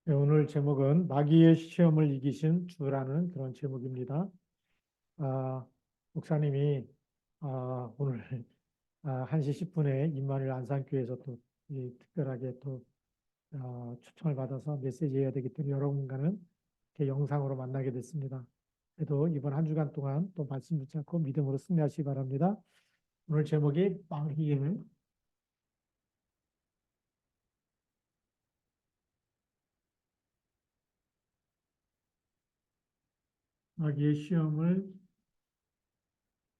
네, 오늘 제목은 마귀의 시험을 이기신 주라는 그런 제목입니다. 아, 목사님이 오늘 1시 10분에 임마누엘 안산교회에서 또 특별하게 또 초청을 받아서 메시지 해야 되기 때문에 여러분과는 이렇게 영상으로 만나게 됐습니다. 그래도 이번 한 주간 동안 또 말씀 붙잡고 믿음으로 승리하시기 바랍니다. 오늘 제목이 마귀의 시험을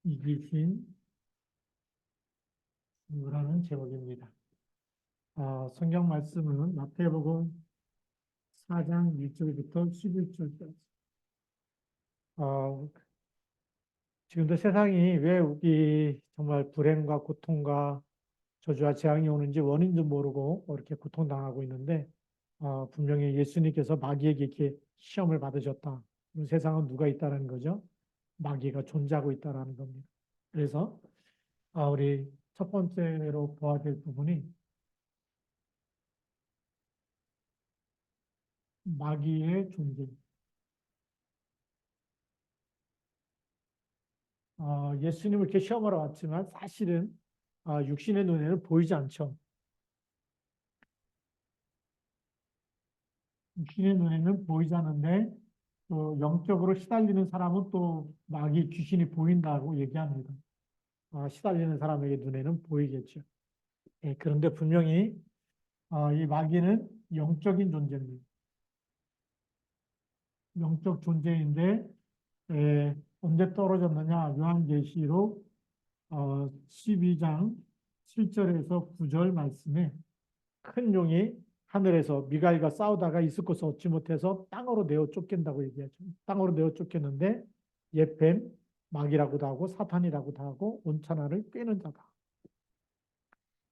이기신 주라는 제목입니다. 성경 말씀은 마태복음 4장 1절부터 11절까지. 지금도 세상이 왜 우리 정말 불행과 고통과 저주와 재앙이 오는지 원인도 모르고 이렇게 고통당하고 있는데, 분명히 예수님께서 마귀에게 이렇게 시험을 받으셨다. 세상은 누가 있다는 거죠? 마귀가 존재하고 있다는 겁니다. 그래서 우리 첫 번째로 보아야 될 부분이 마귀의 존재. 예수님을 이렇게 시험하러 왔지만 사실은 육신의 눈에는 보이지 않죠. 육신의 눈에는 보이지 않는데 또 영적으로 시달리는 사람은 또 마귀 귀신이 보인다고 얘기합니다. 시달리는 사람에게 눈에는 보이겠죠. 예, 그런데 분명히 이 마귀는 영적인 존재입니다. 영적 존재인데 언제 떨어졌느냐? 요한계시록 12장 7절에서 9절 말씀에 큰 용이 하늘에서 미가엘과 싸우다가 있을 곳을 얻지 못해서 땅으로 내어 쫓긴다고 얘기하죠. 땅으로 내어 쫓겼는데 옛뱀, 마귀라고도 하고 사탄이라고도 하고 온천하를 꿰는 자다.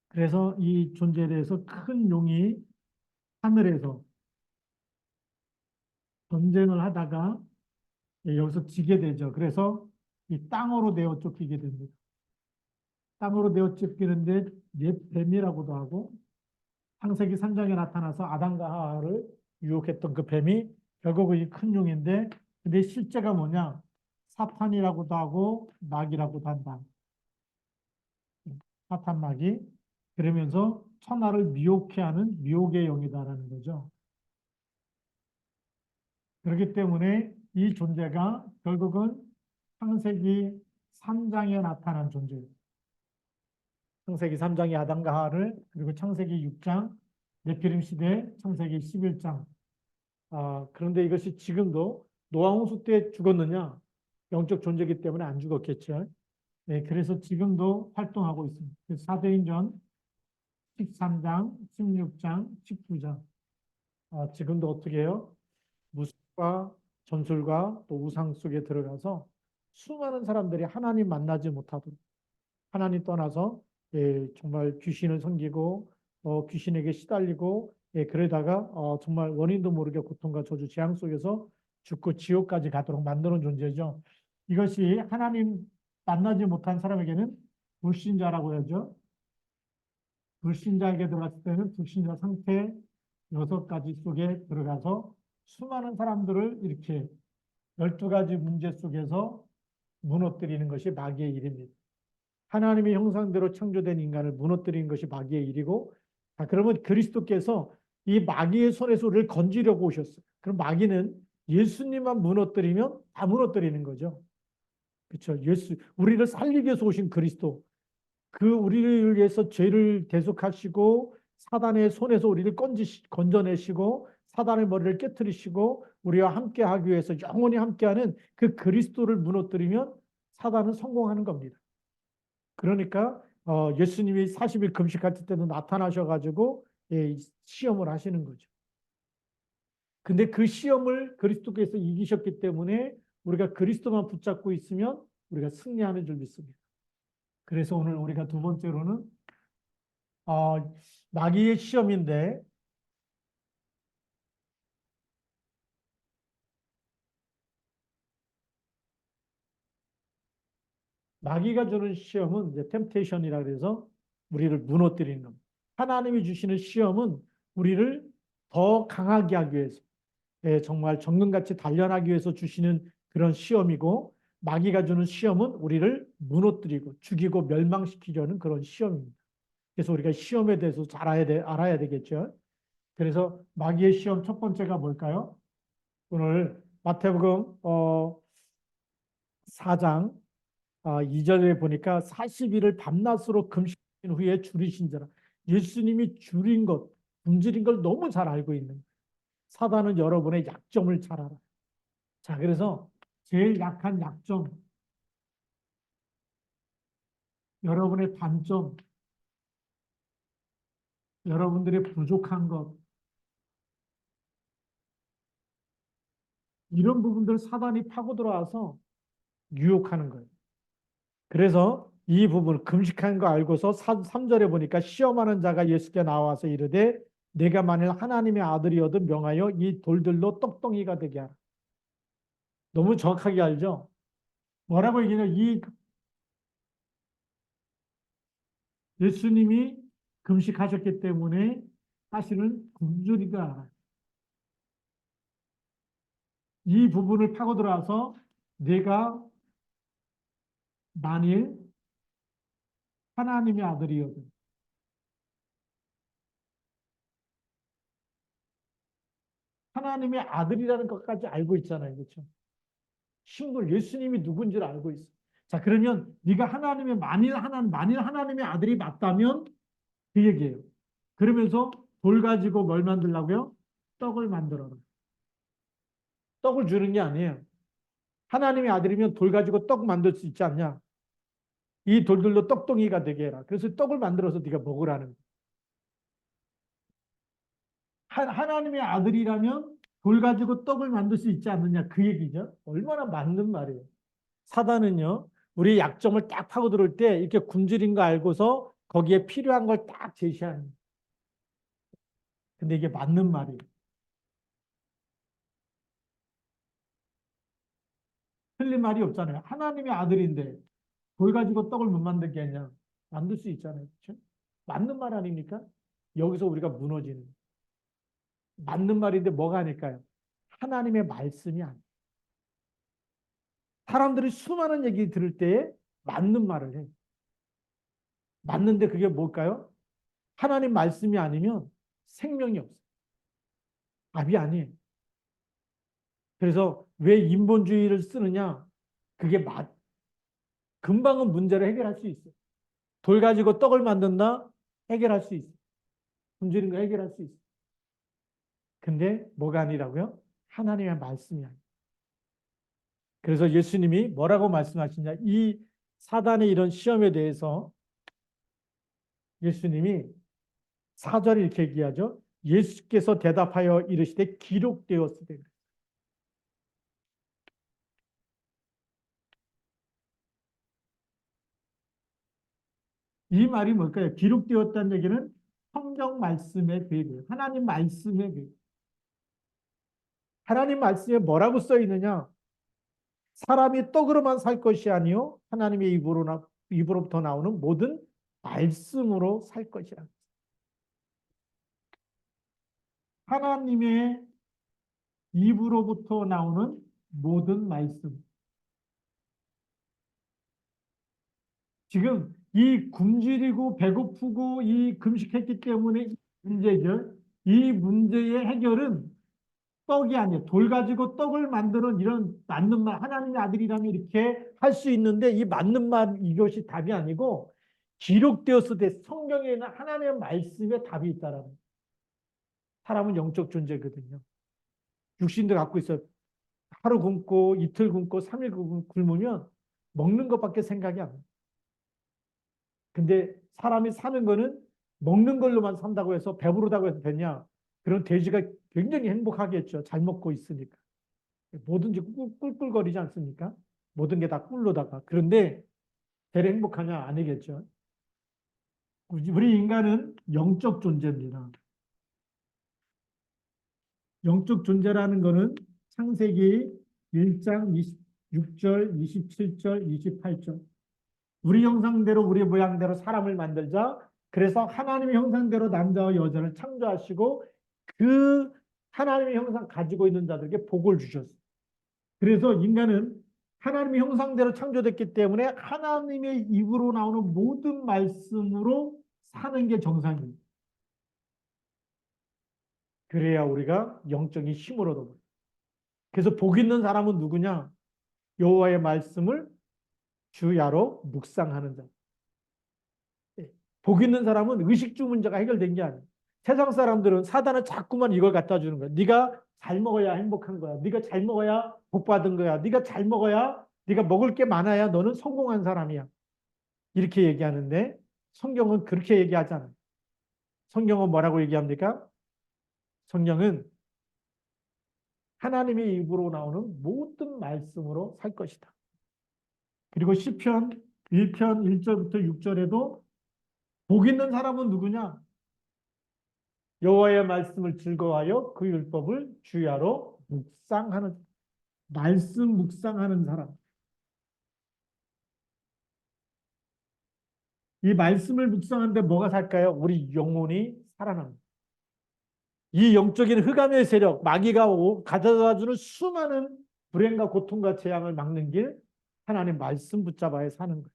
그래서 이 존재에 대해서 큰 용이 하늘에서 전쟁을 하다가 여기서 지게 되죠. 그래서 이 땅으로 내어 쫓기게 됩니다. 땅으로 내어 쫓기는데 옛뱀이라고도 하고 창세기 3장에 나타나서 아담과 하와를 유혹했던 그 뱀이 결국은 이 큰 용인데 근데 실제가 뭐냐? 사탄이라고도 하고 마귀라고도 한다. 사탄 마귀. 그러면서 천하를 미혹해 하는 미혹의 영이다라는 거죠. 그렇기 때문에 이 존재가 결국은 창세기 3장에 나타난 존재예요. 창세기 3장이 아담과 하와를 그리고 창세기 6장 네피림 시대 창세기 11장 그런데 이것이 지금도 노아홍수 때 죽었느냐? 영적 존재이기 때문에 안 죽었겠죠. 네, 그래서 지금도 활동하고 있습니다. 사도행전 13장, 16장, 19장. 지금도 어떻게 해요? 무술과 전술과 또 우상 속에 들어가서 수많은 사람들이 하나님 만나지 못하도록 하나님 떠나서 정말 귀신을 섬기고 귀신에게 시달리고 그러다가 정말 원인도 모르게 고통과 저주 재앙 속에서 죽고 지옥까지 가도록 만드는 존재죠. 이것이 하나님 만나지 못한 사람에게는 불신자라고 하죠. 불신자에게 들어갔을 때는 불신자 상태 6가지 속에 들어가서 수많은 사람들을 이렇게 12가지 문제 속에서 무너뜨리는 것이 마귀의 일입니다. 하나님의 형상대로 창조된 인간을 무너뜨리는 것이 마귀의 일이고, 그러면 그리스도께서 이 마귀의 손에서 우리를 건지려고 오셨어요. 그럼 마귀는 예수님만 무너뜨리면 다 무너뜨리는 거죠. 그렇죠. 우리를 살리기 위해서 오신 그리스도, 그 우리를 위해서 죄를 대속하시고 사단의 손에서 우리를 건져내시고 사단의 머리를 깨뜨리시고 우리와 함께하기 위해서 영원히 함께하는 그 그리스도를 무너뜨리면 사단은 성공하는 겁니다. 그러니까 예수님이 40일 금식할 때도 나타나셔가지고 시험을 하시는 거죠. 근데 그 시험을 그리스도께서 이기셨기 때문에 우리가 그리스도만 붙잡고 있으면 우리가 승리하는 줄 믿습니다. 그래서 오늘 우리가 두 번째로는 마귀의 시험인데 마귀가 주는 시험은 이제 템테이션이라 그래서 우리를 무너뜨리는 겁니다. 하나님이 주시는 시험은 우리를 더 강하게 하기 위해서, 예, 정말 정금같이 단련하기 위해서 주시는 그런 시험이고, 마귀가 주는 시험은 우리를 무너뜨리고 죽이고 멸망시키려는 그런 시험입니다. 그래서 우리가 시험에 대해서 잘 알아야 되겠죠. 그래서 마귀의 시험 첫 번째가 뭘까요? 오늘 마태복음 4장 2절에 보니까 40일을 밤낮으로 금식한 후에 줄이신 자라. 예수님이 줄인 것, 굶주린 걸 너무 잘 알고 있는 거예요. 사단은 여러분의 약점을 잘 알아. 자, 그래서 제일 약한 약점, 여러분의 단점, 여러분들의 부족한 것, 이런 부분들 사단이 파고 들어와서 유혹하는 거예요. 그래서 이 부분 금식하는 거 알고서 3절에 보니까 시험하는 자가 예수께 나와서 이르되 내가 만일 하나님의 아들이어도 명하여 이 돌들로 떡덩이가 되게 하라. 너무 정확하게 알죠? 뭐라고 얘기하냐? 이 예수님이 금식하셨기 때문에 사실은 굶주리가 알아요. 이 부분을 파고 들어와서 내가 만일 하나님의 아들이어도 하나님의 아들이라는 것까지 알고 있잖아요. 그렇죠? 신분, 예수님이 누군지를 알고 있어. 자, 그러면 네가 만일 하나님의 아들이 맞다면 그 얘기예요. 그러면서 돌 가지고 뭘 만들라고요? 떡을 만들어라. 떡을 주는 게 아니에요. 하나님의 아들이면 돌 가지고 떡 만들 수 있지 않냐? 이 돌들로 떡덩이가 되게 해라. 그래서 떡을 만들어서 네가 먹으라는 거예요. 하나님의 아들이라면 돌 가지고 떡을 만들 수 있지 않느냐? 그 얘기죠. 얼마나 맞는 말이에요. 사단은요, 우리 약점을 딱 파고 들어올 때 이렇게 굶주린 거 알고서 거기에 필요한 걸 딱 제시하는 거예요. 근데 이게 맞는 말이에요. 틀린 말이 없잖아요. 하나님의 아들인데 돌 가지고 떡을 못 만들게 하냐? 만들 수 있잖아요. 그렇죠? 맞는 말 아닙니까? 여기서 우리가 무너지는. 맞는 말인데 뭐가 아닐까요? 하나님의 말씀이 아니에요. 사람들이 수많은 얘기 들을 때에 맞는 말을 해요. 맞는데 그게 뭘까요? 하나님 말씀이 아니면 생명이 없어요. 답이 아니에요. 그래서 왜 인본주의를 쓰느냐? 그게 금방은 문제를 해결할 수 있어요. 돌 가지고 떡을 만든다? 해결할 수 있어요. 굶주린 거 해결할 수 있어요. 근데 뭐가 아니라고요? 하나님의 말씀이 아니에요. 그래서 예수님이 뭐라고 말씀하시냐? 이 사단의 이런 시험에 대해서 예수님이 4절에 이렇게 얘기하죠. 예수께서 대답하여 이르시되 기록되었으되. 이 말이 뭘까요? 기록되었다는 얘기는 성경 말씀의 계획이에요. 하나님 말씀의 계획. 하나님 말씀에 뭐라고 써 있느냐? 사람이 떡으로만 살 것이 아니요 하나님의 입으로부터 나오는 모든 말씀으로 살 것이라. 하나님의 입으로부터 나오는 모든 말씀. 지금 이 굶주리고 배고프고 이 금식했기 때문에 이 문제의 해결은 떡이 아니에요. 돌 가지고 떡을 만드는 이런 맞는 말, 하나님의 아들이라면 이렇게 할 수 있는데 이 맞는 말 이것이 답이 아니고 기록되었을 때 성경에는 하나님의 말씀에 답이 있다라는 거예요. 사람은 영적 존재거든요. 육신도 갖고 있어요. 하루 굶고 이틀 굶고 3일 굶으면 먹는 것밖에 생각이 안 나요. 근데 사람이 사는 거는 먹는 걸로만 산다고 해서 배부르다고 해서 되냐? 그런 돼지가 굉장히 행복하겠죠. 잘 먹고 있으니까. 뭐든지 꿀꿀거리지 않습니까? 모든 게 다 꿀로다가. 그런데 대래 행복하냐? 아니겠죠. 우리 인간은 영적 존재입니다. 영적 존재라는 것은 창세기 1장 26절, 27절, 28절. 우리 형상대로 우리 모양대로 사람을 만들자. 그래서 하나님의 형상대로 남자와 여자를 창조하시고 그 하나님의 형상 가지고 있는 자들에게 복을 주셨어요. 그래서 인간은 하나님의 형상대로 창조됐기 때문에 하나님의 입으로 나오는 모든 말씀으로 사는 게 정상입니다. 그래야 우리가 영적인 힘을 얻어. 그래서 복 있는 사람은 누구냐? 여호와의 말씀을 주야로 묵상하는 자. 복 있는 사람은 의식주 문제가 해결된 게 아니에요. 세상 사람들은 사단은 자꾸만 이걸 갖다 주는 거야. 네가 잘 먹어야 행복한 거야. 네가 잘 먹어야 복 받은 거야. 네가 잘 먹어야 네가 먹을 게 많아야 너는 성공한 사람이야. 이렇게 얘기하는데 성경은 그렇게 얘기하지 않아요. 성경은 뭐라고 얘기합니까? 성경은 하나님의 입으로 나오는 모든 말씀으로 살 것이다. 그리고 시편 1편 1절부터 6절에도 복 있는 사람은 누구냐? 여호와의 말씀을 즐거워하여 그 율법을 주야로 묵상하는 말씀 묵상하는 사람. 이 말씀을 묵상하는데 뭐가 살까요? 우리 영혼이 살아납니다. 이 영적인 흑암의 세력, 마귀가 가져다주는 수많은 불행과 고통과 재앙을 막는 길, 하나님 말씀 붙잡아야 사는 거예요.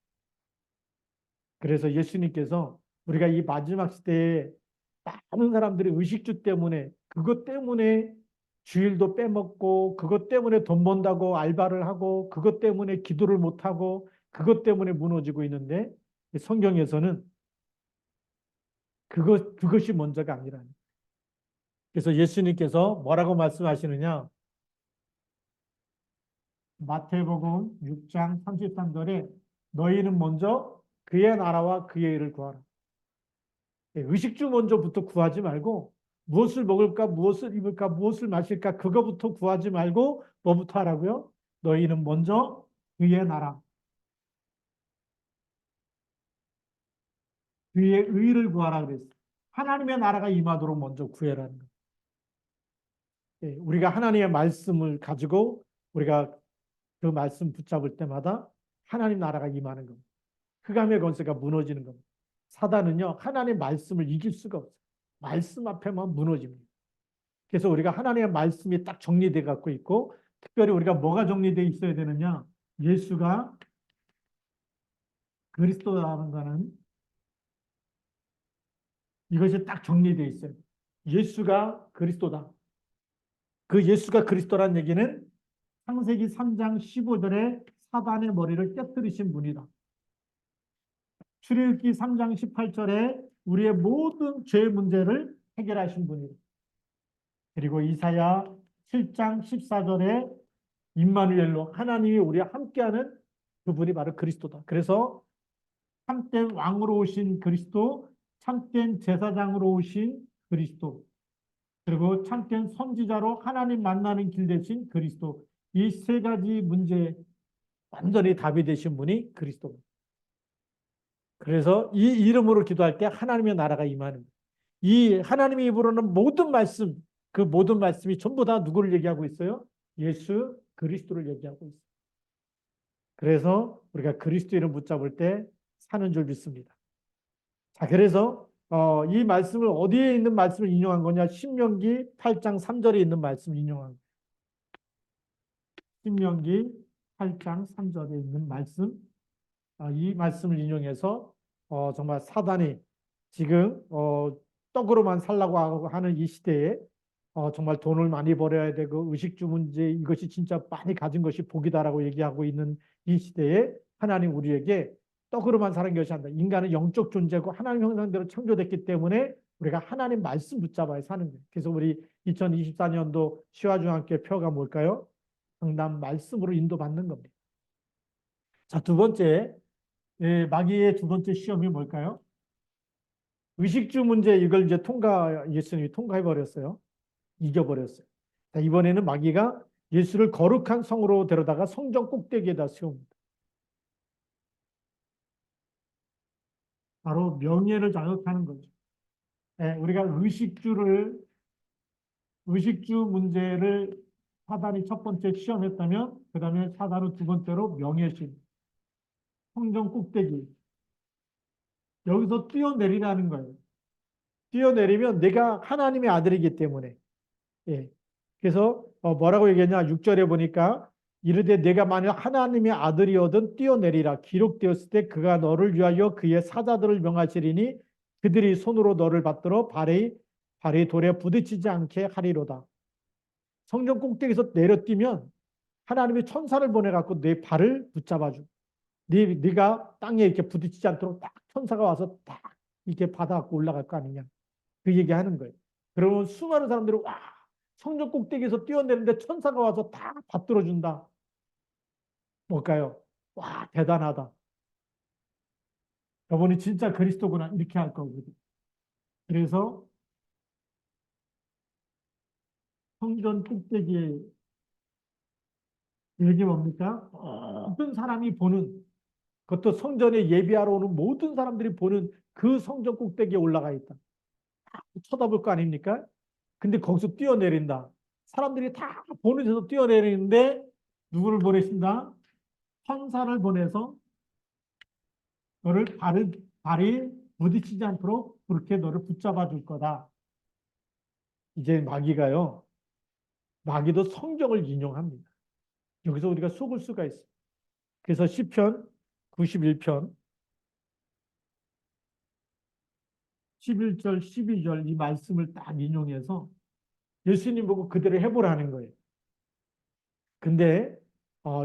그래서 예수님께서 우리가 이 마지막 시대에 많은 사람들이 의식주 때문에, 그것 때문에 주일도 빼먹고, 그것 때문에 돈 번다고 알바를 하고, 그것 때문에 기도를 못하고, 그것 때문에 무너지고 있는데, 성경에서는 그것이 먼저가 아니라. 그래서 예수님께서 뭐라고 말씀하시느냐? 마태복음 6장 33절에 너희는 먼저 그의 나라와 그의 일을 구하라. 의식주 먼저부터 구하지 말고 무엇을 먹을까, 무엇을 입을까, 무엇을 마실까 그거부터 구하지 말고 뭐부터 하라고요? 너희는 먼저 그의 나라, 그의 의를 구하라 그랬어요. 하나님의 나라가 임하도록 먼저 구해라는 거예요. 우리가 하나님의 말씀을 가지고 우리가 그 말씀 붙잡을 때마다 하나님 나라가 임하는 겁니다. 흑암의 권세가 무너지는 겁니다. 사단은요, 하나님의 말씀을 이길 수가 없어요. 말씀 앞에만 무너집니다. 그래서 우리가 하나님의 말씀이 딱 정리되어 갖고 있고, 특별히 우리가 뭐가 정리되어 있어야 되느냐? 예수가 그리스도라는 거는 이것이 딱 정리되어 있어요. 예수가 그리스도다. 그 예수가 그리스도란 얘기는 창세기 3장 15절에 사단의 머리를 깨뜨리신 분이다. 출애굽기 3장 18절에 우리의 모든 죄 문제를 해결하신 분이다. 그리고 이사야 7장 14절에 임마누엘로 하나님이 우리와 함께하는 그분이 바로 그리스도다. 그래서 참된 왕으로 오신 그리스도, 참된 제사장으로 오신 그리스도, 그리고 참된 선지자로 하나님 만나는 길 되신 그리스도. 이 세 가지 문제에 완전히 답이 되신 분이 그리스도입니다. 그래서 이 이름으로 기도할 때 하나님의 나라가 임하는, 이 하나님의 입으로는 모든 말씀, 그 모든 말씀이 전부 다 누구를 얘기하고 있어요? 예수 그리스도를 얘기하고 있어요. 그래서 우리가 그리스도 이름 붙잡을 때 사는 줄 믿습니다. 자, 그래서 이 말씀을 어디에 있는 말씀을 인용한 거냐? 신명기 8장 3절에 있는 말씀을 인용한 거예요. 신명기 8장 3절에 있는 말씀, 이 말씀을 인용해서 정말 사단이 지금 떡으로만 살라고 하는 이 시대에 정말 돈을 많이 벌어야 되고 의식주 문제 이것이 진짜 많이 가진 것이 복이다라고 얘기하고 있는 이 시대에 하나님 우리에게 떡으로만 사는 것이 아니라 인간은 영적 존재고 하나님 형상대로 창조됐기 때문에 우리가 하나님 말씀 붙잡아야 사는 거예요. 그래서 우리 2024년도 시화중학교 표가 뭘까요? 강단 말씀으로 인도받는 겁니다. 자, 두 번째, 마귀의 두 번째 시험이 뭘까요? 의식주 문제 이걸 이제 예수님이 통과해 버렸어요. 이겨버렸어요. 자, 이번에는 마귀가 예수를 거룩한 성으로 데려다가 성전 꼭대기에다 세웁니다. 바로 명예를 자극하는 거죠. 우리가 의식주 문제를 사단이 첫 번째 시험했다면, 그 다음에 사단은 두 번째로 명예심, 성전 꼭대기. 여기서 뛰어내리라는 거예요. 뛰어내리면 내가 하나님의 아들이기 때문에. 예. 그래서 뭐라고 얘기했냐? 6절에 보니까 이르되 내가 만약 하나님의 아들이거든 뛰어내리라. 기록되었을 때 그가 너를 위하여 그의 사자들을 명하시리니 그들이 손으로 너를 받들어 발이 돌에 부딪히지 않게 하리로다. 성전 꼭대기에서 내려뛰면 하나님의 천사를 보내갖고 내 발을 붙잡아주고 네가 땅에 이렇게 부딪히지 않도록 딱 천사가 와서 딱 이렇게 받아갖고 올라갈 거 아니냐. 그 얘기하는 거예요. 그러면 수많은 사람들이 와 성전 꼭대기에서 뛰어내는데 천사가 와서 다 받들어준다. 뭘까요? 와 대단하다. 저분이 진짜 그리스도구나 이렇게 할 거거든. 그래서 성전 꼭대기에 이게 뭡니까? 모든 사람이 보는 그것도 성전에 예배하러 오는 모든 사람들이 보는 그 성전 꼭대기에 올라가 있다. 쳐다볼 거 아닙니까? 근데 거기서 뛰어내린다. 사람들이 다 보는 데서 뛰어내리는데 누구를 보내신다? 천사를 보내서 너를 발이 부딪히지 않도록 그렇게 너를 붙잡아 줄 거다. 이제 마귀도 성경을 인용합니다. 여기서 우리가 속을 수가 있어요. 그래서 시편 91편 11절, 12절 이 말씀을 딱 인용해서 예수님 보고 그대로 해보라는 거예요. 근데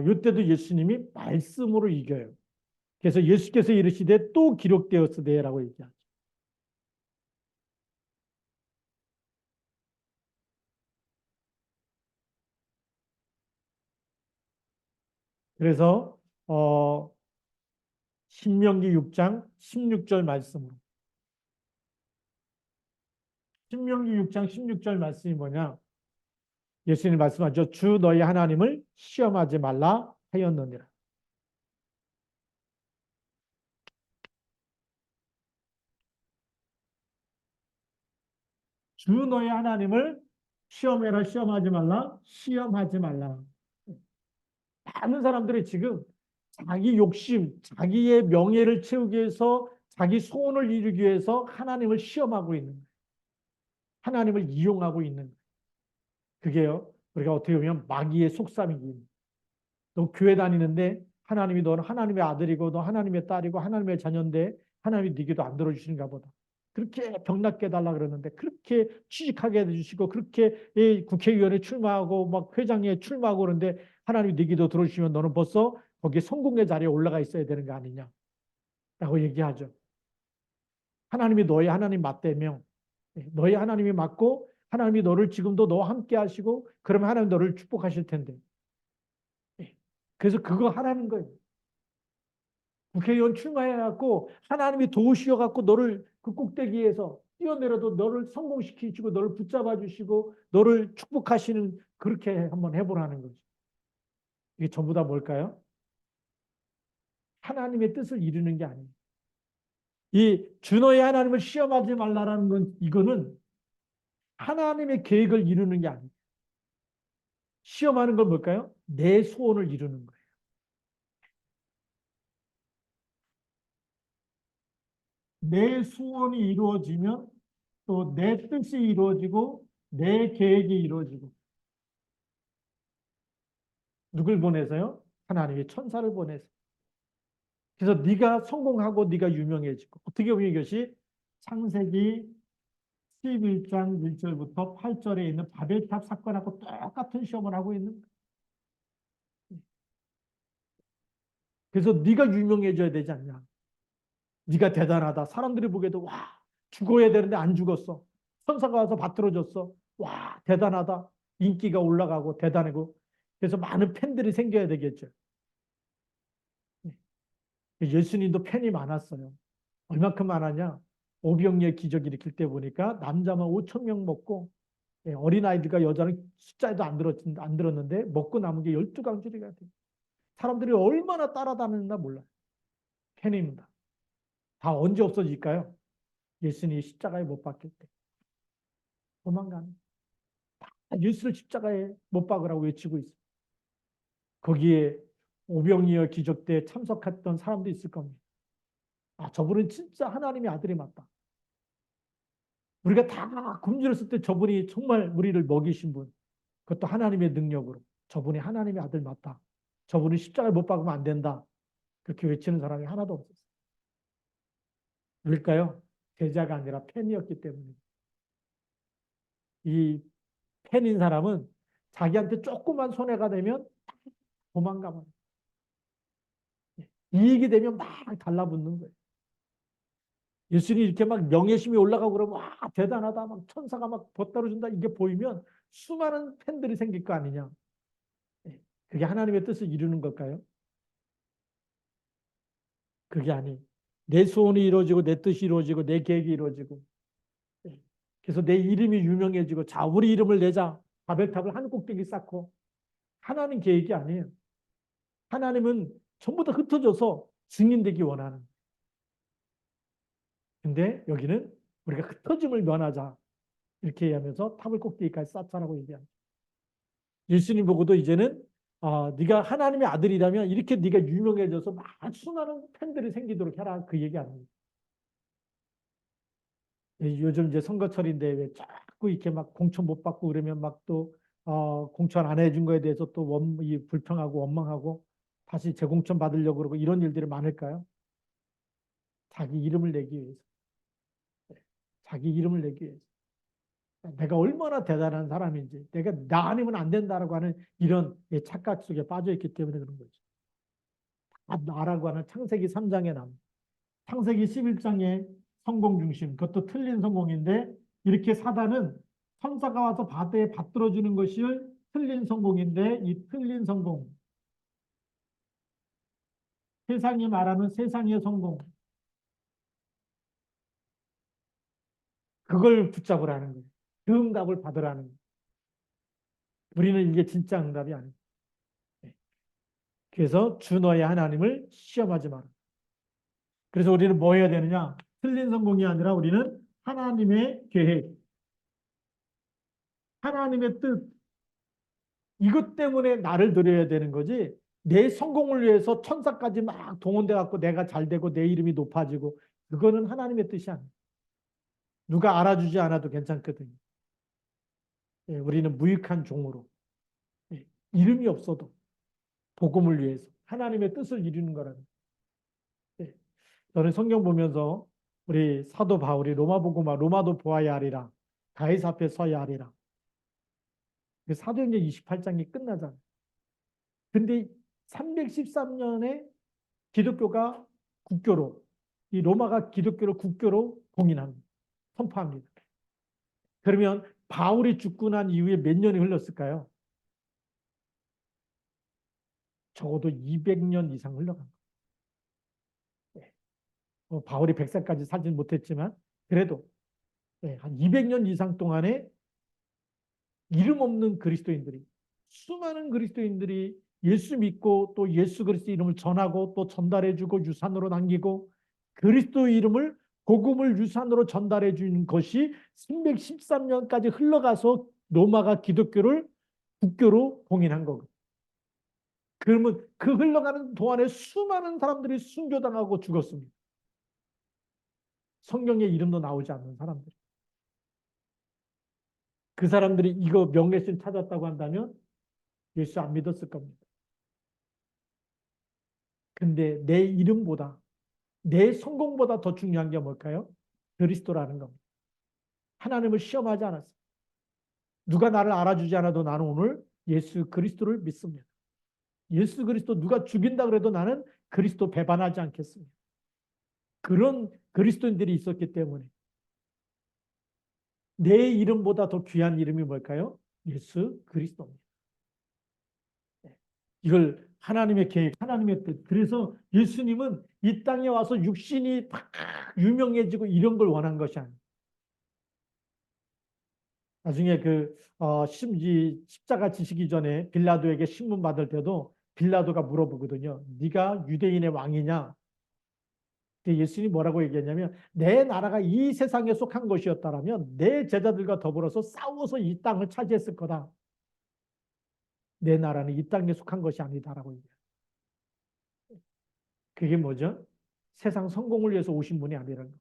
이때도 예수님이 말씀으로 이겨요. 그래서 예수께서 이르시되 또 기록되었으되라고 얘기하죠. 그래서 신명기 6장 16절 말씀으로 신명기 6장 16절 말씀이 뭐냐? 예수님 말씀하죠. 주 너희 하나님을 시험하지 말라 하였느니라. 주 너희 하나님을 시험해라 시험하지 말라 시험하지 말라. 많은 사람들이 지금 자기 욕심, 자기의 명예를 채우기 위해서 자기 소원을 이루기 위해서 하나님을 시험하고 있는 거예요. 하나님을 이용하고 있는 거예요. 그게요. 우리가 어떻게 보면 마귀의 속삭이기. 너 교회 다니는데 하나님이 너는 하나님의 아들이고 너 하나님의 딸이고 하나님의 자녀인데 하나님이 네 기도 안 들어주시는가 보다. 그렇게 병낫게 해달라 그러는데 그렇게 취직하게 해주시고 그렇게 국회의원에 출마하고 막 회장에 출마하고 그러는데 하나님이 네 기도 들어주시면 너는 벌써 거기에 성공의 자리에 올라가 있어야 되는 거 아니냐 라고 얘기하죠. 하나님이 너의 하나님 맞대며 너의 하나님이 맞고 하나님이 너를 지금도 너와 함께 하시고 그러면 하나님 너를 축복하실 텐데 그래서 그거 하라는 거예요. 국회의원 출마해갖고 하나님이 도우시어갖고 너를 그 꼭대기에서 뛰어내려도 너를 성공시키시고 너를 붙잡아 주시고 너를 축복하시는 그렇게 한번 해보라는 거죠. 이게 전부 다 뭘까요? 하나님의 뜻을 이루는 게 아니에요. 이 준호의 하나님을 시험하지 말라라는 건 이거는 하나님의 계획을 이루는 게 아니에요. 시험하는 건 뭘까요? 내 소원을 이루는 거예요. 내 소원이 이루어지면 또 내 뜻이 이루어지고 내 계획이 이루어지고 누굴 보내서요? 하나님의 천사를 보내서. 그래서 네가 성공하고 네가 유명해지고 어떻게 보면 이것이 창세기 11장 1절부터 8절에 있는 바벨탑 사건하고 똑같은 시험을 하고 있는 거예요. 그래서 네가 유명해져야 되지 않냐. 네가 대단하다. 사람들이 보기에도 와 죽어야 되는데 안 죽었어. 천사가 와서 받들어줬어. 와 대단하다. 인기가 올라가고 대단하고 그래서 많은 팬들이 생겨야 되겠죠. 예수님도 팬이 많았어요. 얼마큼 많았냐? 오병이의 기적 일으킬 때 보니까 남자만 5천 명 먹고 어린아이들과 여자는 숫자에도 안 들었는데 먹고 남은 게 12강줄이가 돼요. 사람들이 얼마나 따라다니나 몰라요. 팬입니다. 다 언제 없어질까요? 예수님이 십자가에 못 박힐 때. 도망가는. 다 예수를 십자가에 못 박으라고 외치고 있어요. 거기에 오병이어 기적 때 참석했던 사람도 있을 겁니다. 아, 저분은 진짜 하나님의 아들이 맞다. 우리가 다 굶주렸을 때 저분이 정말 우리를 먹이신 분, 그것도 하나님의 능력으로. 저분이 하나님의 아들 맞다. 저분이 십자가에 못 박으면 안 된다. 그렇게 외치는 사람이 하나도 없었어요. 왜일까요? 제자가 아니라 팬이었기 때문에. 이 팬인 사람은 자기한테 조그만 손해가 되면 도망가면 이익이 되면 막 달라붙는 거예요. 예수님이 이렇게 막 명예심이 올라가고 그러면 와 대단하다 막 천사가 막 보따로 준다 이게 보이면 수많은 팬들이 생길 거 아니냐. 그게 하나님의 뜻을 이루는 걸까요? 그게 아니. 내 소원이 이루어지고 내 뜻이 이루어지고 내 계획이 이루어지고 그래서 내 이름이 유명해지고 자 우리 이름을 내자 바벨탑을 한 꼭대기 쌓고 하나님 계획이 아니에요. 하나님은 전부 다 흩어져서 증인되기 원하는. 근데 여기는 우리가 흩어짐을 면하자 이렇게 얘기하면서 탑을 꼭대기까지 쌓자라고 얘기합니다. 예수님 보고도 이제는 네가 하나님의 아들이라면 이렇게 네가 유명해져서 막 수많은 팬들이 생기도록 해라 그 얘기 아닙니다. 요즘 이제 선거철인데 왜 자꾸 이렇게 막 공천 못 받고 그러면 막 또 공천 안 해준 거에 대해서 또 불평하고 원망하고 다시 재공천 받으려고 그러고 이런 일들이 많을까요? 자기 이름을 내기 위해서. 자기 이름을 내기 위해서. 내가 얼마나 대단한 사람인지, 내가 나 아니면 안 된다라고 하는 이런 착각 속에 빠져 있기 때문에 그런 거죠. 나라고 하는 창세기 3장에 나옵니다. 창세기 11장에 성공 중심, 그것도 틀린 성공인데 이렇게 사단은 천사가 와서 바다에 받들어주는 것이 틀린 성공인데 이 틀린 성공, 세상이 말하는 세상의 성공, 그걸 붙잡으라는 거예요. 그 응답을 받으라는 거예요. 우리는 이게 진짜 응답이 아니에요. 그래서 주 너의 하나님을 시험하지 마라. 그래서 우리는 뭐 해야 되느냐? 틀린 성공이 아니라 우리는 하나님의 계획, 하나님의 뜻, 이것 때문에 나를 드려야 되는 거지. 내 성공을 위해서 천사까지 막 동원돼 갖고 내가 잘 되고 내 이름이 높아지고 그거는 하나님의 뜻이 아니에요. 누가 알아주지 않아도 괜찮거든요. 예, 우리는 무익한 종으로 예, 이름이 없어도 복음을 위해서 하나님의 뜻을 이루는 거라는. 예, 저는 성경 보면서 우리 사도 바울이 로마복음화 로마도 보아야 하리라 가이사 앞에 서야 하리라 사도행전 28장이 끝나잖아요. 근데 313년에 기독교가 국교로 이 로마가 기독교를 국교로 공인합니다. 선포합니다. 그러면 바울이 죽고 난 이후에 몇 년이 흘렀을까요? 적어도 200년 이상 흘러간 거예요. 바울이 100살까지 살진 못했지만 그래도 한 200년 이상 동안에 이름 없는 그리스도인들이 수많은 그리스도인들이 예수 믿고 또 예수 그리스도 이름을 전하고 또 전달해주고 유산으로 남기고 그리스도 이름을 복음을 유산으로 전달해 주는 것이 313년까지 흘러가서 로마가 기독교를 국교로 봉인한 거고. 그러면 그 흘러가는 동안에 수많은 사람들이 순교당하고 죽었습니다. 성경에 이름도 나오지 않는 사람들. 그 사람들이 이거 명예신 찾았다고 한다면 예수 안 믿었을 겁니다. 근데 내 이름보다 내 성공보다 더 중요한 게 뭘까요? 그리스도라는 겁니다. 하나님을 시험하지 않았어요. 누가 나를 알아주지 않아도 나는 오늘 예수 그리스도를 믿습니다. 예수 그리스도 누가 죽인다 그래도 나는 그리스도 배반하지 않겠습니다. 그런 그리스도인들이 있었기 때문에 내 이름보다 더 귀한 이름이 뭘까요? 예수 그리스도입니다. 이걸 하나님의 계획, 하나님의 뜻. 그래서 예수님은 이 땅에 와서 육신이 막 유명해지고 이런 걸 원한 것이 아니에요. 나중에 십자가 지시기 전에 빌라도에게 신문 받을 때도 빌라도가 물어보거든요. 네가 유대인의 왕이냐? 예수님이 뭐라고 얘기했냐면 내 나라가 이 세상에 속한 것이었다라면 내 제자들과 더불어서 싸워서 이 땅을 차지했을 거다. 내 나라는 이 땅에 속한 것이 아니다라고 얘기해요. 그게 뭐죠? 세상 성공을 위해서 오신 분이 아니라는 거예요.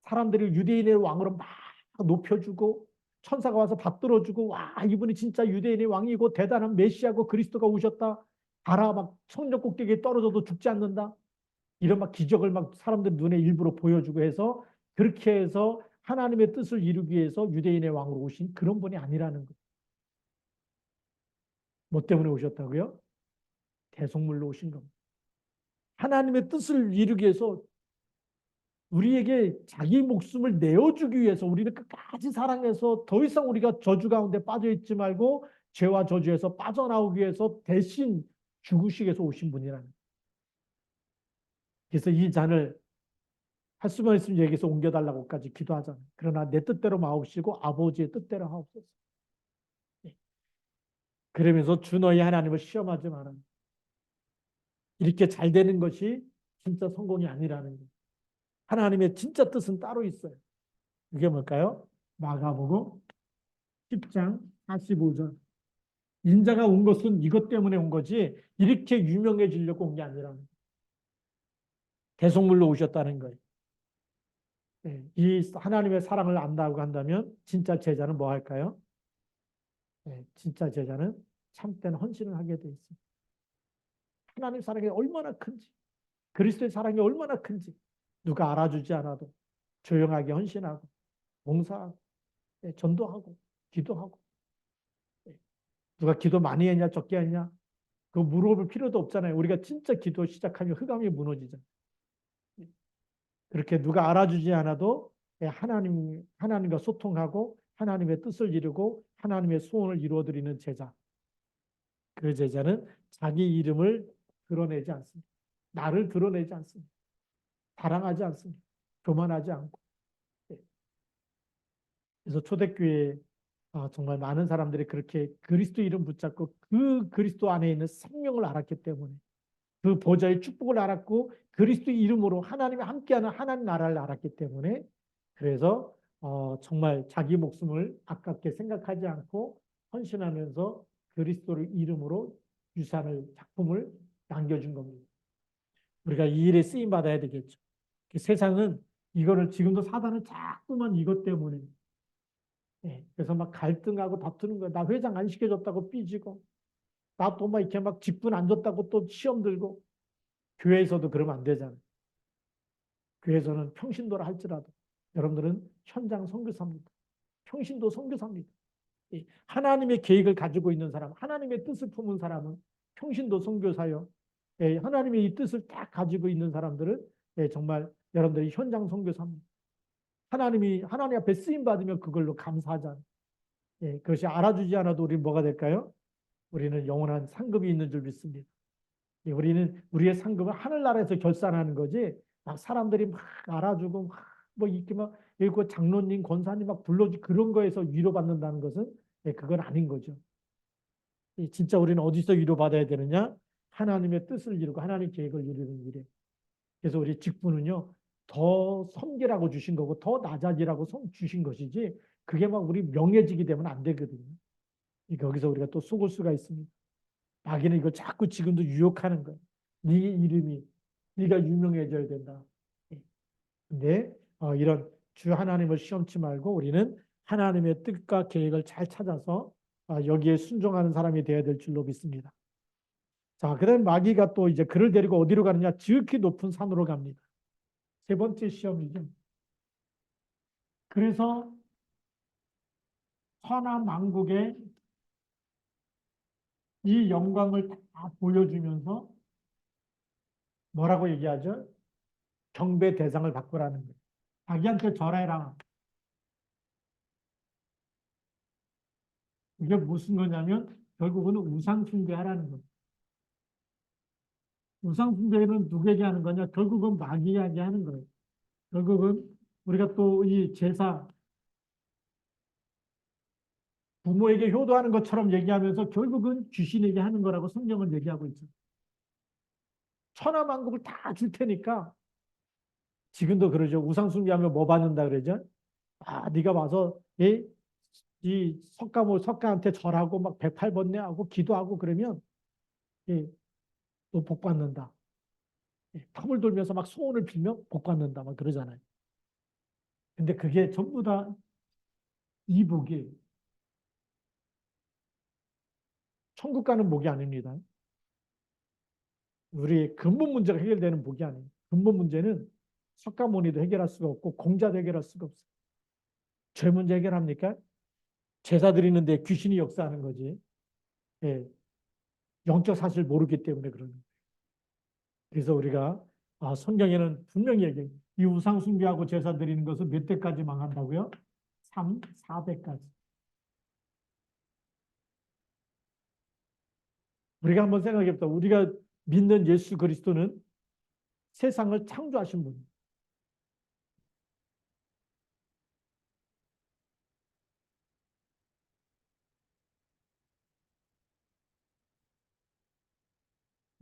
사람들이 유대인의 왕으로 막 높여주고 천사가 와서 받들어주고 와 이분이 진짜 유대인의 왕이고 대단한 메시아고 그리스도가 오셨다. 알아 막 성전 꼭대기에 떨어져도 죽지 않는다. 이런 막 기적을 막 사람들 눈에 일부러 보여주고 해서 그렇게 해서 하나님의 뜻을 이루기 위해서 유대인의 왕으로 오신 그런 분이 아니라는 거예요. 뭐 때문에 오셨다고요? 대속물로 오신 겁니다. 하나님의 뜻을 이루기 위해서 우리에게 자기 목숨을 내어주기 위해서 우리를 끝까지 사랑해서 더 이상 우리가 저주 가운데 빠져 있지 말고 죄와 저주에서 빠져나오기 위해서 대신 죽으시기 위해서 오신 분이라는 거예요. 그래서 이 잔을 할 수만 있으면 여기서 옮겨달라고까지 기도하잖아요. 그러나 내 뜻대로 마옵시고 아버지의 뜻대로 하옵소서. 그러면서 주 너희 하나님을 시험하지 마라. 이렇게 잘 되는 것이 진짜 성공이 아니라는 거예요. 하나님의 진짜 뜻은 따로 있어요. 그게 뭘까요? 마가복음 10장 45절. 인자가 온 것은 이것 때문에 온 거지 이렇게 유명해지려고 온 게 아니라는 거예요. 대속물로 오셨다는 거예요. 이 하나님의 사랑을 안다고 한다면 진짜 제자는 뭐 할까요? 진짜 제자는 참된 헌신을 하게 돼 있습니다. 하나님 사랑이 얼마나 큰지, 그리스도의 사랑이 얼마나 큰지 누가 알아주지 않아도 조용하게 헌신하고 봉사하고 전도하고 기도하고 누가 기도 많이 했냐 적게 했냐 그거 물어볼 필요도 없잖아요. 우리가 진짜 기도 시작하면 흑암이 무너지잖아요. 그렇게 누가 알아주지 않아도 하나님과 소통하고 하나님의 뜻을 이루고 하나님의 소원을 이루어드리는 제자. 그 제자는 자기 이름을 드러내지 않습니다. 나를 드러내지 않습니다. 자랑하지 않습니다. 교만하지 않고. 그래서 초대교회에 정말 많은 사람들이 그렇게 그리스도 이름 붙잡고 그 그리스도 안에 있는 생명을 알았기 때문에 그 보좌의 축복을 알았고 그리스도 이름으로 하나님이 함께하는 하나님 나라를 알았기 때문에 그래서 정말 자기 목숨을 아깝게 생각하지 않고 헌신하면서 그리스도를 이름으로 유산을 작품을 남겨준 겁니다. 우리가 이 일에 쓰임 받아야 되겠죠. 세상은 이거를 지금도 사단은 자꾸만 이것 때문에 그래서 막 갈등하고 다투는 거야. 나 회장 안 시켜줬다고 삐지고 나 또 막 이렇게 막 직분 안 줬다고 또 시험 들고 교회에서도 그러면 안 되잖아요. 교회에서는 평신도라 할지라도 여러분들은 현장 선교사입니다. 평신도 선교사입니다. 하나님의 계획을 가지고 있는 사람, 하나님의 뜻을 품은 사람은 평신도 선교사요. 하나님의 이 뜻을 딱 가지고 있는 사람들은 정말 여러분들이 현장 선교사입니다. 하나님 앞에 쓰임 받으면 그걸로 감사하잖아요. 그것이 알아주지 않아도 우리는 뭐가 될까요? 우리는 영원한 상급이 있는 줄 믿습니다. 우리는 우리의 상급을 하늘나라에서 결산하는 거지. 막 사람들이 막 알아주고 뭐 이렇게 막 여기 장로님, 권사님 막 불러주 그런 거에서 위로받는다는 것은 그건 아닌 거죠. 진짜 우리는 어디서 위로받아야 되느냐? 하나님의 뜻을 이루고 하나님 계획을 이루는 일에. 그래서 우리 직분은요. 더 섬기라고 주신 거고 더 낮아지라고 주신 것이지 그게 막 우리 명예직이 되면 안 되거든요. 거기서 우리가 또 속을 수가 있습니다. 마귀는 이걸 자꾸 지금도 유혹하는 거예요. 네 이름이 네가 유명해져야 된다. 근데 이런 주 하나님을 시험치 말고 우리는 하나님의 뜻과 계획을 잘 찾아서 여기에 순종하는 사람이 되어야 될 줄로 믿습니다. 자, 그다음 마귀가 또 이제 그를 데리고 어디로 가느냐? 지극히 높은 산으로 갑니다. 세 번째 시험이죠. 그래서 천하 만국에 이 영광을 다 보여주면서 뭐라고 얘기하죠? 경배 대상을 바꾸라는 거예요. 자기한테 절해라. 이게 무슨 거냐면 결국은 우상 숭배하라는 거예요. 우상 숭배는 누구에게 하는 거냐? 결국은 마귀에게 하는 거예요. 결국은 우리가 또 이 제사 부모에게 효도하는 것처럼 얘기하면서 결국은 귀신에게 하는 거라고 성경은 얘기하고 있죠. 천하 만국을 다 줄 테니까 지금도 그러죠. 우상 숭배하면 뭐 받는다 그러죠? 네가 와서 이 석가한테 절하고 막 108번뇌하고 기도하고 그러면 또 복 받는다. 탑을 돌면서 막 소원을 빌며 복 받는다. 막 그러잖아요. 근데 그게 전부 다 이복이에요. 천국 가는 복이 아닙니다. 우리 근본 문제가 해결되는 복이 아니에요. 근본 문제는 석가모니도 해결할 수가 없고 공자도 해결할 수가 없어요. 죄 문제 해결합니까? 제사 드리는데 귀신이 역사하는 거지. 예, 영적 사실 모르기 때문에 그러는 거예요. 그래서 우리가 성경에는 분명히 얘기해요. 이 우상 숭배하고 제사 드리는 것은 몇 대까지 망한다고요? 3, 4대까지. 우리가 한번 생각해 봅시다. 우리가 믿는 예수 그리스도는 세상을 창조하신 분이에요.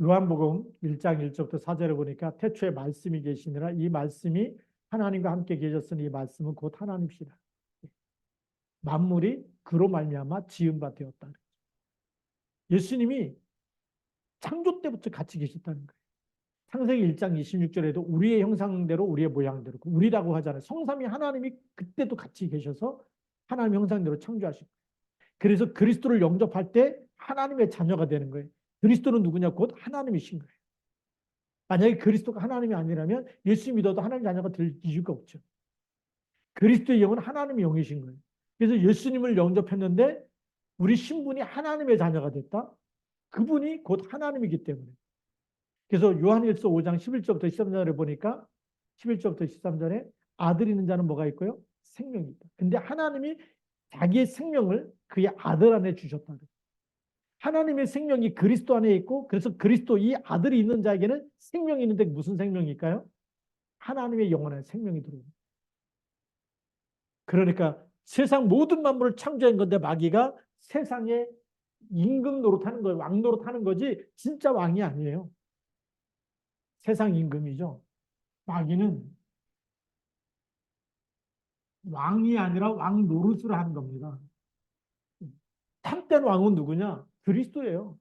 요한복음 1장 1절부터 4절에 보니까 태초에 말씀이 계시니라 이 말씀이 하나님과 함께 계셨으니 이 말씀은 곧 하나님이시라. 만물이 그로 말미암아 지은 바 되었다. 예수님이 창조 때부터 같이 계셨다는 거예요. 창세기 1장 26절에도 우리의 형상대로 우리의 모양대로 우리라고 하잖아요. 성삼위 하나님이 그때도 같이 계셔서 하나님 형상대로 창조하시고 그래서 그리스도를 영접할 때 하나님의 자녀가 되는 거예요. 그리스도는 누구냐? 곧 하나님이신 거예요. 만약에 그리스도가 하나님이 아니라면 예수 믿어도 하나님 자녀가 될 이유가 없죠. 그리스도의 영은 하나님의 영이신 거예요. 그래서 예수님을 영접했는데 우리 신분이 하나님의 자녀가 됐다. 그분이 곧 하나님이기 때문에. 그래서 요한일서 5장 11절부터 13절에 보니까 11절부터 13절에 아들 있는 자는 뭐가 있고요? 생명이 있다. 근데 하나님이 자기의 생명을 그의 아들 안에 주셨다. 하나님의 생명이 그리스도 안에 있고 그래서 그리스도 이 아들이 있는 자에게는 생명이 있는데 무슨 생명일까요? 하나님의 영원한 생명이 들어옵니다. 그러니까 세상 모든 만물을 창조한 건데 마귀가 세상에 임금 노릇하는 거예요. 왕 노릇하는 거지 진짜 왕이 아니에요. 세상 임금이죠. 마귀는 왕이 아니라 왕 노릇을 하는 겁니다. 참된 왕은 누구냐? 그리스도예요.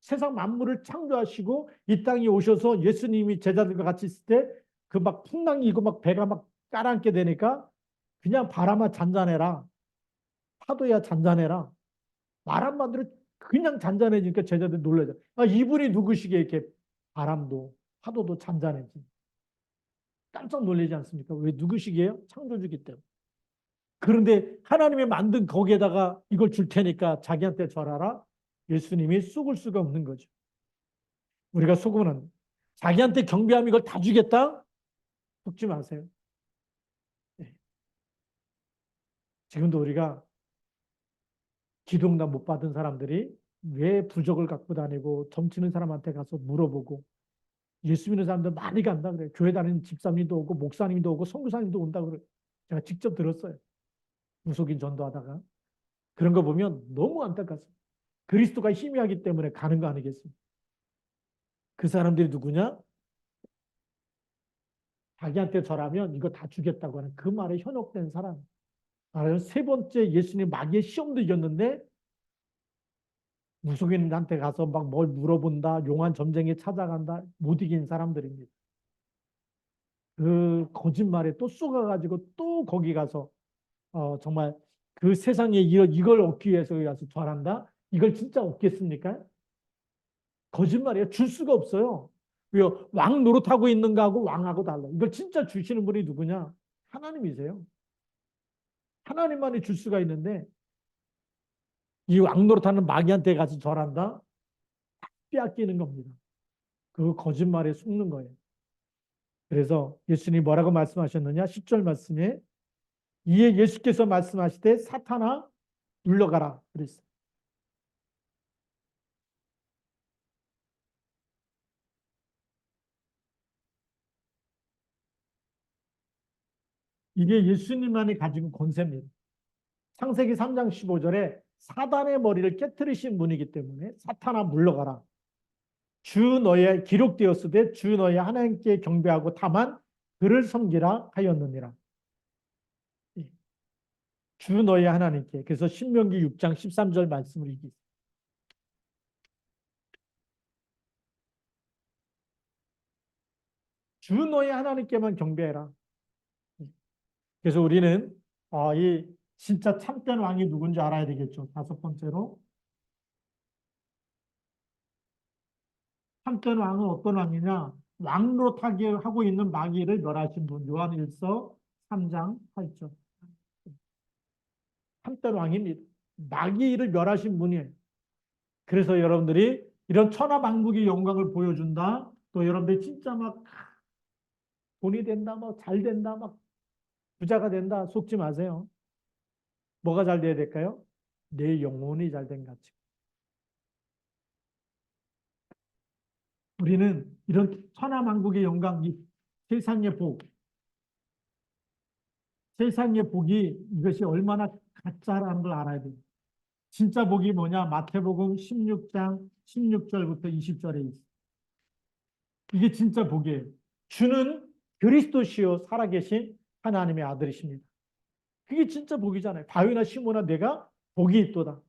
세상 만물을 창조하시고 이 땅에 오셔서 예수님이 제자들과 같이 있을 때 그 막 풍랑이 이고 막 배가 막 깔아앉게 되니까 그냥 바람아 잔잔해라. 파도야 잔잔해라. 말 한마디로 그냥 잔잔해지니까 제자들 놀라죠. 이분이 누구시기에 이렇게 바람도 파도도 잔잔해지. 깜짝 놀라지 않습니까? 왜 누구시기에요? 창조주기 때문에. 그런데 하나님이 만든 거기에다가 이걸 줄 테니까 자기한테 절하라. 예수님이 쑥을 수가 없는 거죠. 우리가 속으면 자기한테 경배하면 이걸 다 주겠다? 속지 마세요. 네. 지금도 우리가 기도응답 못 받은 사람들이 왜 부적을 갖고 다니고 점치는 사람한테 가서 물어보고 예수 믿는 사람들 많이 간다 그래요. 교회 다니는 집사님도 오고 목사님도 오고 선교사님도 온다 그래요. 제가 직접 들었어요. 무속인 전도하다가. 그런 거 보면 너무 안타깝습니다. 그리스도가 희미하기 때문에 가는 거 아니겠습니까? 그 사람들이 누구냐? 자기한테 절하면 이거 다 주겠다고 하는 그 말에 현혹된 사람. 말하자면 세 번째 예수님 마귀의 시험도 이겼는데 무속인한테 가서 막 뭘 물어본다, 용한 점쟁이 찾아간다, 못 이긴 사람들입니다. 그 거짓말에 또 쏘가가지고 또 거기 가서 정말 그 세상에 이걸 얻기 위해서 가서 절한다? 이걸 진짜 얻겠습니까? 거짓말이에요. 줄 수가 없어요. 왜요? 왕 노릇하고 있는 거하고 왕하고 달라. 이걸 진짜 주시는 분이 누구냐? 하나님이세요. 하나님만이 줄 수가 있는데 이 왕 노릇하는 마귀한테 가서 절한다? 빼앗기는 겁니다. 그 거짓말에 속는 거예요. 그래서 예수님이 뭐라고 말씀하셨느냐? 10절 말씀에 이에 예수께서 말씀하시되 사탄아 물러가라 그랬어요. 이게 예수님만이 가지고 권세입니다. 창세기 3장 15절에 사단의 머리를 깨뜨리신 분이기 때문에 사탄아 물러가라. 주 너의 기록되었으되 주 너의 하나님께 경배하고 다만 그를 섬기라 하였느니라. 주 너의 하나님께. 그래서 신명기 6장 13절 말씀을 읽기. 주 너의 하나님께만 경배해라. 그래서 우리는 이 진짜 참된 왕이 누군지 알아야 되겠죠. 다섯 번째로, 참된 왕은 어떤 왕이냐? 왕노릇하게 하고 있는 마귀를 멸하신 분. 요한일서 3장 8절. 참된 왕입니다. 마귀를 멸하신 분이에요. 그래서 여러분들이 이런 천하만국의 영광을 보여준다. 또 여러분들이 진짜 막 돈이 된다, 막 잘 된다, 막 부자가 된다. 속지 마세요. 뭐가 잘 돼야 될까요? 내 영혼이 잘 된 가치. 우리는 이런 천하만국의 영광, 이 세상의 복, 세상의 복이 이것이 얼마나 가짜라는 걸 알아야 돼요. 진짜 복이 뭐냐? 마태복음 16장 16절부터 20절에 있어요. 이게 진짜 복이에요. 주는 그리스도시요 살아계신 하나님의 아들이십니다. 그게 진짜 복이잖아요. 다윗이나 시몬아 내가 복이 있도다.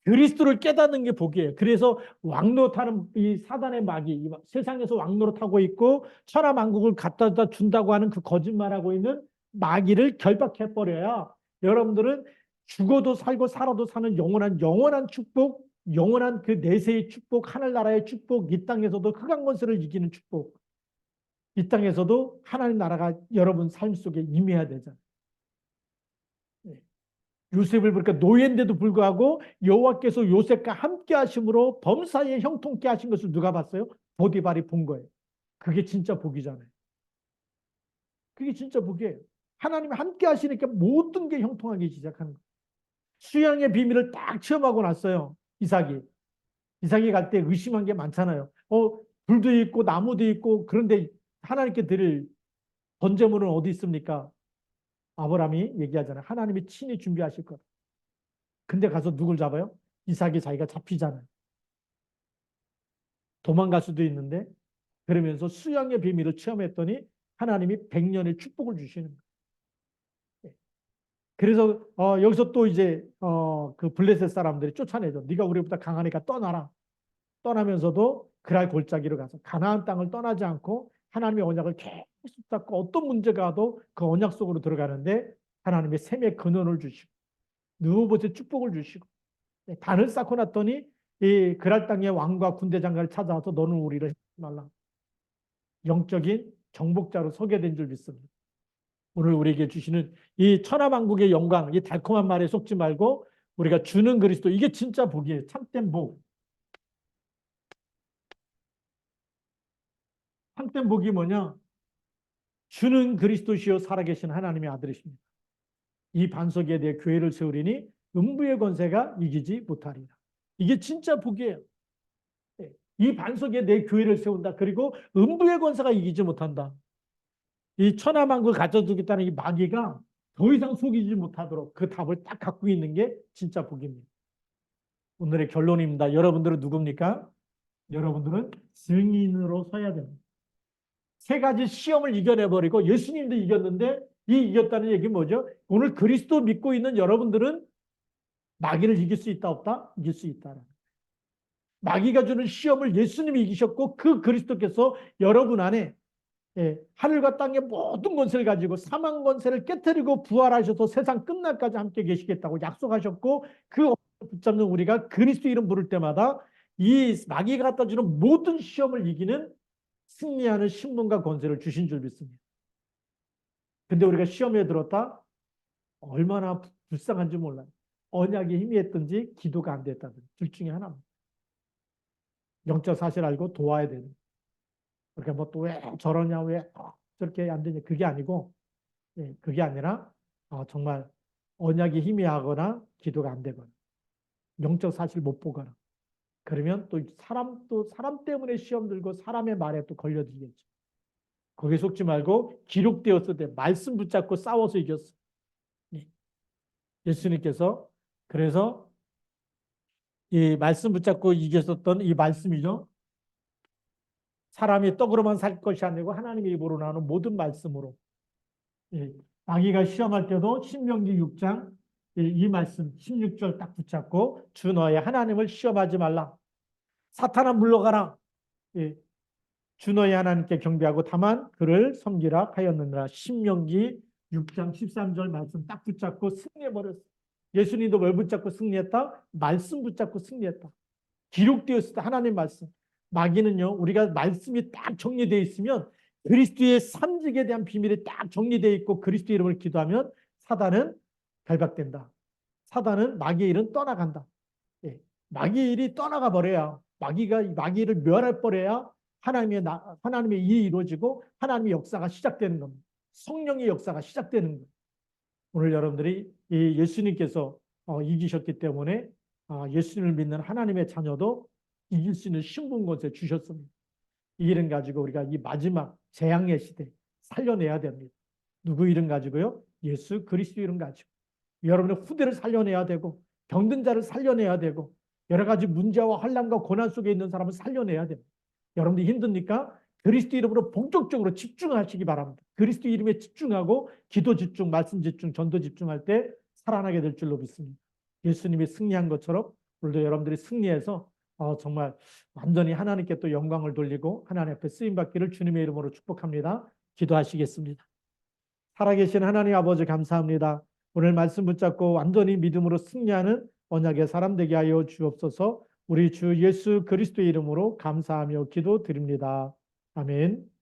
그리스도를 깨닫는 게 복이에요. 그래서 왕노릇하는 이 사단의 마귀, 이 세상에서 왕노릇하고 있고 천하만국을 갖다 준다고 하는 그 거짓말하고 있는 마귀를 결박해 버려야 여러분들은 죽어도 살고 살아도 사는 영원한 축복, 영원한 그 내세의 축복, 하늘나라의 축복, 이 땅에서도 흑암 권세를 이기는 축복, 이 땅에서도 하나님 나라가 여러분 삶 속에 임해야 되잖아요. 요셉을 보니까 노예인데도 불구하고 여호와께서 요셉과 함께 하심으로 범사에 형통케 하신 것을 누가 봤어요? 보디발이 본 거예요. 그게 진짜 복이잖아요. 그게 진짜 복이에요. 하나님이 함께 하시니까 모든 게 형통하기 시작하는 거예요. 수양의 비밀을 딱 체험하고 났어요. 이삭이. 이삭이 갈 때 의심한 게 많잖아요. 불도 있고 나무도 있고 그런데 하나님께 드릴 번제물은 어디 있습니까? 아브라함이 얘기하잖아요. 하나님이 친히 준비하실 것. 근데 가서 누굴 잡아요? 이삭이 자기가 잡히잖아요. 도망갈 수도 있는데 그러면서 수양의 비밀을 체험했더니 하나님이 100년의 축복을 주시는 거예요. 그래서 여기서 또 이제 그 블레셋 사람들이 쫓아내죠. 네가 우리보다 강하니까 떠나라. 떠나면서도 그랄 골짜기로 가서 가나안 땅을 떠나지 않고 하나님의 언약을 계속 잡고 어떤 문제가 와도 그 언약 속으로 들어가는데 하나님의 샘의 근원을 주시고 누구보다 축복을 주시고 단을 쌓고 났더니 이 그랄 땅의 왕과 군대 장관을 찾아와서 너는 우리를 말라. 영적인 정복자로 서게 된 줄 믿습니다. 오늘 우리에게 주시는 이 천하만국의 영광, 이 달콤한 말에 속지 말고 우리가 주는 그리스도, 이게 진짜 복이에요. 참된 복. 참된 복이 뭐냐? 주는 그리스도시요 살아계신 하나님의 아들이십니다. 이 반석에 대해 교회를 세우리니 음부의 권세가 이기지 못하리라. 이게 진짜 복이에요. 이 반석에 내 교회를 세운다. 그리고 음부의 권세가 이기지 못한다. 이 천하만국을 가져두겠다는 이 마귀가 더 이상 속이지 못하도록 그 답을 딱 갖고 있는 게 진짜 복입니다. 오늘의 결론입니다. 여러분들은 누굽니까? 여러분들은 증인으로 서야 됩니다. 세 가지 시험을 이겨내버리고 예수님도 이겼는데 이 이겼다는 얘기는 뭐죠? 오늘 그리스도 믿고 있는 여러분들은 마귀를 이길 수 있다 없다? 이길 수 있다. 마귀가 주는 시험을 예수님이 이기셨고 그 그리스도께서 여러분 안에 하늘과 땅의 모든 권세를 가지고 사망 권세를 깨뜨리고 부활하셔서 세상 끝날까지 함께 계시겠다고 약속하셨고 그 붙잡는 우리가 그리스도 이름 부를 때마다 이 마귀가 갖다 주는 모든 시험을 이기는 승리하는 신분과 권세를 주신 줄 믿습니다. 근데 우리가 시험에 들었다? 얼마나 불쌍한지 몰라요. 언약이 희미했든지 기도가 안 됐다든지 둘 중에 하나입니다. 영적 사실 알고 도와야 되는. 그러니까 뭐 또 왜 저러냐, 왜 저렇게 안 되냐, 그게 아니고, 그게 아니라 정말 언약이 희미하거나 기도가 안 되거나 영적 사실 못 보거나 그러면 또 사람 때문에 시험 들고 사람의 말에 또 걸려들겠죠. 거기에 속지 말고 기록되었을 때 말씀 붙잡고 싸워서 이겼어. 예수님께서 그래서 이 말씀 붙잡고 이겼었던 이 말씀이죠. 사람이 떡으로만 살 것이 아니고 하나님의 입으로 나오는 모든 말씀으로. 마귀가 시험할 때도 신명기 6장 이 말씀 16절 딱 붙잡고 주 너의 하나님을 시험하지 말라. 사탄아 물러가라. 주 너의 하나님께 경배하고 다만 그를 섬기라 하였느니라. 신명기 6장 13절 말씀 딱 붙잡고 승리해버렸어. 예수님도 뭘 붙잡고 승리했다? 말씀 붙잡고 승리했다. 기록되었을 때 하나님의 말씀. 마귀는요, 우리가 말씀이 딱 정리되어 있으면 그리스도의 삼직에 대한 비밀이 딱 정리되어 있고 그리스도 이름을 기도하면 사단은 결박된다. 사단은 마귀의 일은 떠나간다. 예. 마귀의 일이 떠나가 버려야 마귀의 일을 멸할 버려야 하나님의 일이 이루어지고 하나님의 역사가 시작되는 겁니다. 성령의 역사가 시작되는 거예요. 오늘 여러분들이 이 예수님께서 이기셨기 때문에 예수님을 믿는 하나님의 자녀도 이길 수 있는 신분권세 주셨습니다. 이 이름 가지고 우리가 이 마지막 재앙의 시대 살려내야 됩니다. 누구 이름 가지고요? 예수 그리스도 이름 가지고. 여러분의 후대를 살려내야 되고 병든 자를 살려내야 되고 여러 가지 문제와 환난과 고난 속에 있는 사람을 살려내야 됩니다. 여러분들 힘듭니까? 그리스도 이름으로 본격적으로 집중하시기 바랍니다. 그리스도 이름에 집중하고 기도 집중, 말씀 집중, 전도 집중할 때 살아나게 될 줄로 믿습니다. 예수님이 승리한 것처럼 오늘도 여러분들이 승리해서 정말 완전히 하나님께 또 영광을 돌리고 하나님 앞에 쓰임받기를 주님의 이름으로 축복합니다. 기도하시겠습니다. 살아계신 하나님 아버지 감사합니다. 오늘 말씀 붙잡고 완전히 믿음으로 승리하는 언약의 사람 되게 하여 주옵소서. 우리 주 예수 그리스도의 이름으로 감사하며 기도드립니다. 아멘.